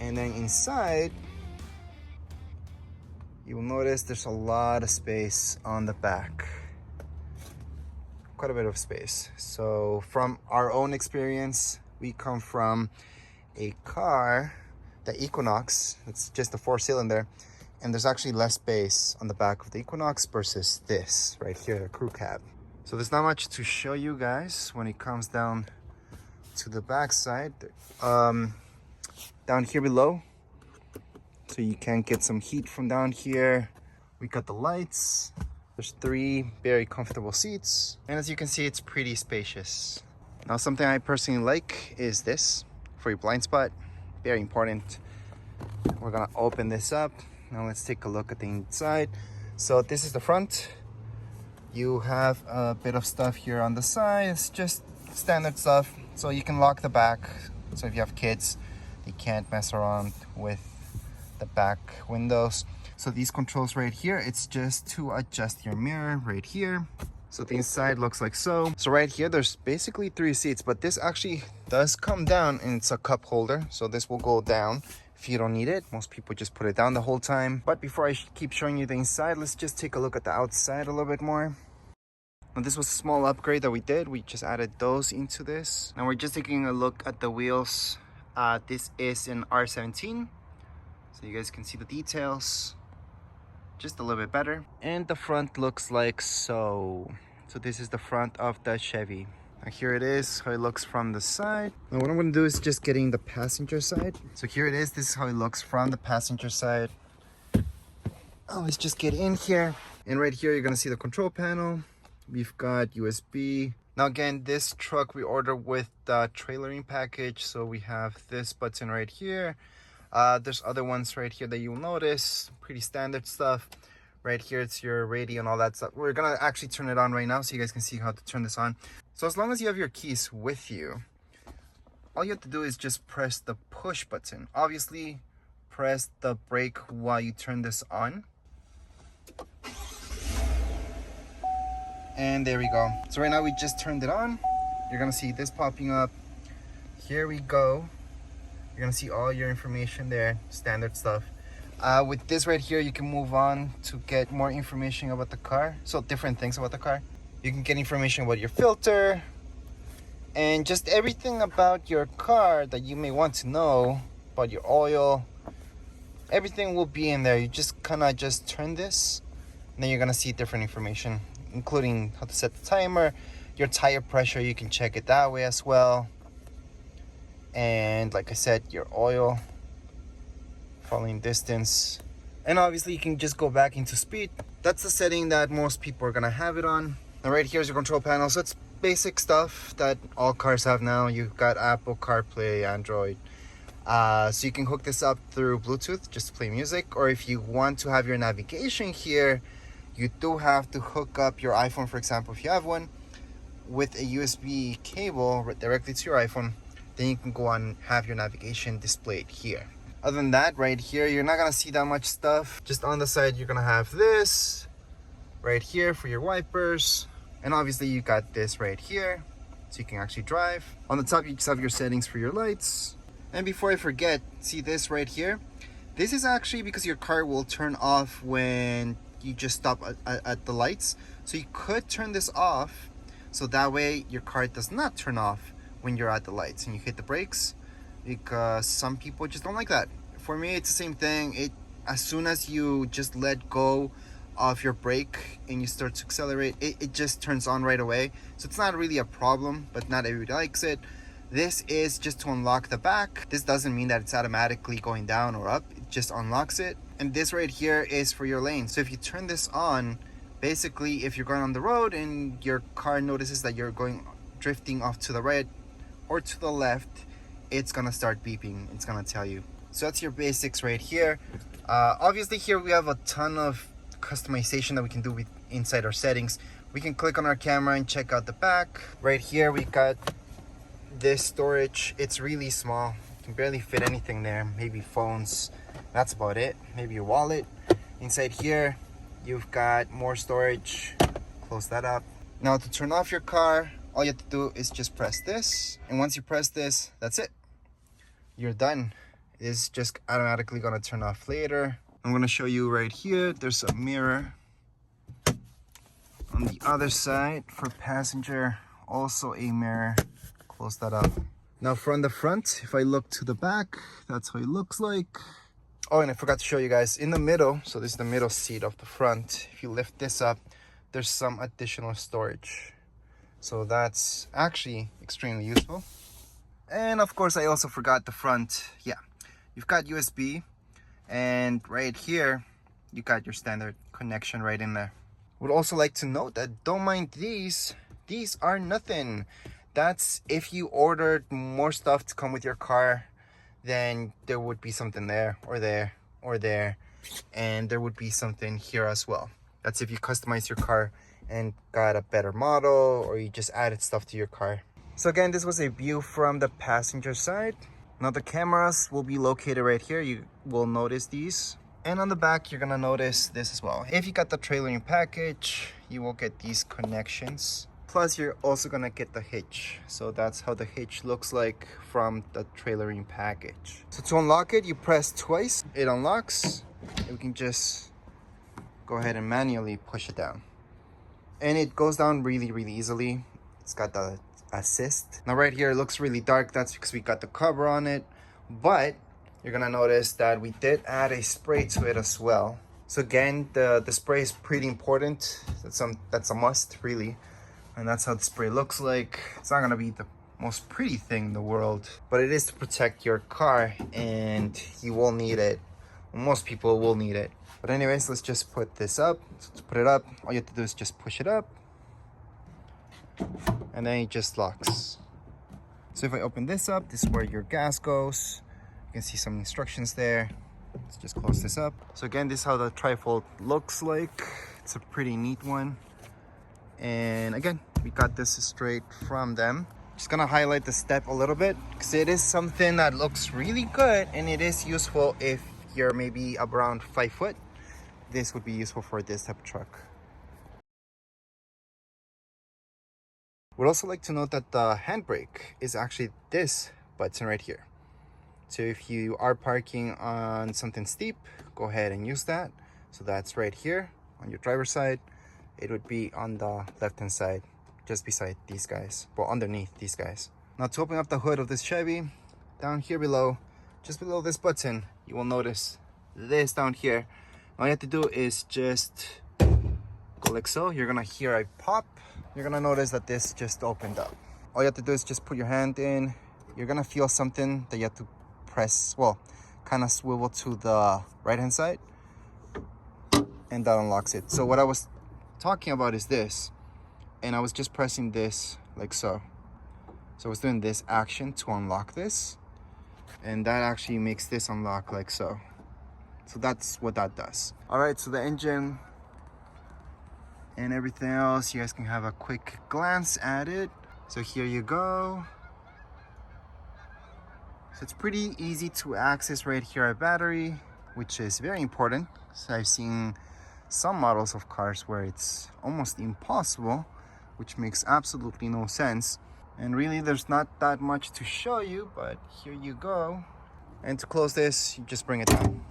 And then inside, you will notice there's a lot of space on the back. Quite a bit of space. So from our own experience, we come from a car, the Equinox. It's just a 4-cylinder, and there's actually less space on the back of the Equinox versus this right here, the crew cab. So there's not much to show you guys when it comes down to the back side. Down here below, so you can get some heat from down here. We got the lights. There's 3 very comfortable seats, and as you can see, it's pretty spacious. Now, something I personally like is this for your blind spot. Very important. We're gonna open this up. Now let's take a look at the inside. So this is the front. You have a bit of stuff here on the side. It's just standard stuff. So you can lock the back. So if you have kids, they can't mess around with the back windows. So these controls right here, it's just to adjust your mirror right here. So the inside looks like so. So right here, there's basically 3 seats, but this actually does come down, and it's a cup holder. So this will go down if you don't need it. Most people just put it down the whole time. But before I keep showing you the inside, let's just take a look at the outside a little bit more. Now this was a small upgrade that we did. We just added those into this. Now we're just taking a look at the wheels. This is an R17. So you guys can see the details just a little bit better. And the front looks like so. So this is the front of the Chevy. Now here it is, how it looks from the side. Now what I'm gonna do is just getting the passenger side. So here it is, this is how it looks from the passenger side. Oh, let's just get in here. And right here, you're gonna see the control panel. We've got USB. Now again, this truck we ordered with the trailering package. So we have this button right here. There's other ones right here that you'll notice. Pretty standard stuff. Right here, it's your radio and all that stuff. We're gonna actually turn it on right now so you guys can see how to turn this on. So as long as you have your keys with you, all you have to do is just press the push button. Obviously, press the brake while you turn this on. And there we go. So right now we just turned it on. You're gonna see this popping up. Here we go. You're gonna see all your information there, standard stuff. With this right here, you can move on to get more information about the car. So different things about the car. You can get information about your filter and just everything about your car that you may want to know about your oil. Everything will be in there. You just kind of just turn this, and then you're gonna see different information, including how to set the timer, your tire pressure. You can check it that way as well. And like I said, your oil, following distance, and obviously you can just go back into speed. That's the setting that most people are gonna have it on. And right here's your control panel. So it's basic stuff that all cars have now. You've got Apple CarPlay, Android. So you can hook this up through Bluetooth just to play music, or if you want to have your navigation here, you do have to hook up your iPhone, for example, if you have one, with a USB cable directly to your iPhone. Then you can go on and have your navigation displayed here. Other than that, right here, you're not gonna see that much stuff. Just on the side, you're gonna have this right here for your wipers. And obviously you got this right here, so you can actually drive. On the top, you just have your settings for your lights. And before I forget, see this right here? This is actually because your car will turn off when you just stop at the lights. So you could turn this off, so that way your car does not turn off when you're at the lights and you hit the brakes, because some people just don't like that. For me, it's the same thing. As soon as you just let go of your brake and you start to accelerate, it just turns on right away. So it's not really a problem, but not everybody likes it. This is just to unlock the back. This doesn't mean that it's automatically going down or up. It just unlocks it. And this right here is for your lane. So if you turn this on, basically if you're going on the road and your car notices that you're drifting off to the right or to the left, it's gonna start beeping. It's gonna tell you. So that's your basics right here. Obviously here we have a ton of customization that we can do inside our settings. We can click on our camera and check out the back. Right here we got this storage. It's really small. You can barely fit anything there. Maybe phones. That's about it. Maybe your wallet. Inside here you've got more storage. Close that up. Now to turn off your car, all you have to do is just press this. And once you press this, that's it. You're done. It is just automatically gonna turn off later. I'm gonna show you right here. There's a mirror on the other side for passenger. Also a mirror. Close that up. Now from the front, if I look to the back, that's how it looks like. Oh, and I forgot to show you guys in the middle. So this is the middle seat of the front. If you lift this up, there's some additional storage. So that's actually extremely useful. And of course, I also forgot the front. Yeah, you've got USB, and right here, you got your standard connection right in there. Would also like to note that don't mind these. These are nothing. That's if you ordered more stuff to come with your car, then there would be something there or there or there, and there would be something here as well. That's if you customize your car and got a better model, or you just added stuff to your car. So again, this was a view from the passenger side. Now the cameras will be located right here. You will notice these. And on the back, you're gonna notice this as well. If you got the trailering package, you will get these connections. Plus, you're also gonna get the hitch. So that's how the hitch looks like from the trailering package. So to unlock it, you press twice, it unlocks. And we can just go ahead and manually push it down. And it goes down really, really easily. It's got the assist. Now right here, it looks really dark. That's because we got the cover on it. But you're gonna notice that we did add a spray to it as well. So again, the spray is pretty important. That's a must, really. And that's how the spray looks like. It's not gonna be the most pretty thing in the world, but it is to protect your car, and you will need it. Most people will need it. But anyways, let's just put this up. So to put it up, all you have to do is just push it up, and then it just locks. So if I open this up, this is where your gas goes. You can see some instructions there. Let's just close this up. So again, this is how the trifold looks like. It's a pretty neat one. And again, we got this straight from them. Just gonna highlight the step a little bit because it is something that looks really good, and it is useful if you're maybe around 5 foot. This would be useful for this type of truck. Would also like to note that the handbrake is actually this button right here. So if you are parking on something steep, go ahead and use that. So that's right here on your driver's side. It would be on the left-hand side, just beside these guys, well, underneath these guys. Now to open up the hood of this Chevy, down here below, just below this button, you will notice this down here. All you have to do is just go like so. You're gonna hear a pop. You're gonna notice that this just opened up. All you have to do is just put your hand in. You're gonna feel something that you have to press, well, kind of swivel to the right-hand side, and that unlocks it. So what I was talking about is this, and I was just pressing this like so. So I was doing this action to unlock this, and that actually makes this unlock like so. So that's what that does. All right, so the engine and everything else, you guys can have a quick glance at it. So here you go. So it's pretty easy to access right here, our battery, which is very important. So I've seen some models of cars where it's almost impossible, which makes absolutely no sense. And really, there's not that much to show you, but here you go. And to close this, you just bring it down.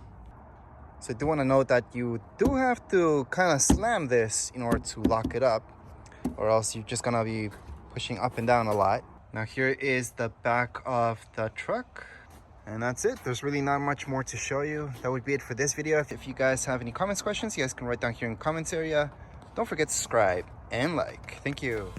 So I do want to note that you do have to kind of slam this in order to lock it up, or else you're just gonna be pushing up and down a lot. Now here is the back of the truck, and that's it. There's really not much more to show you. That would be it for this video. If you guys have any comments, questions, you guys can write down here in the comments area. Don't forget to subscribe and like. Thank you.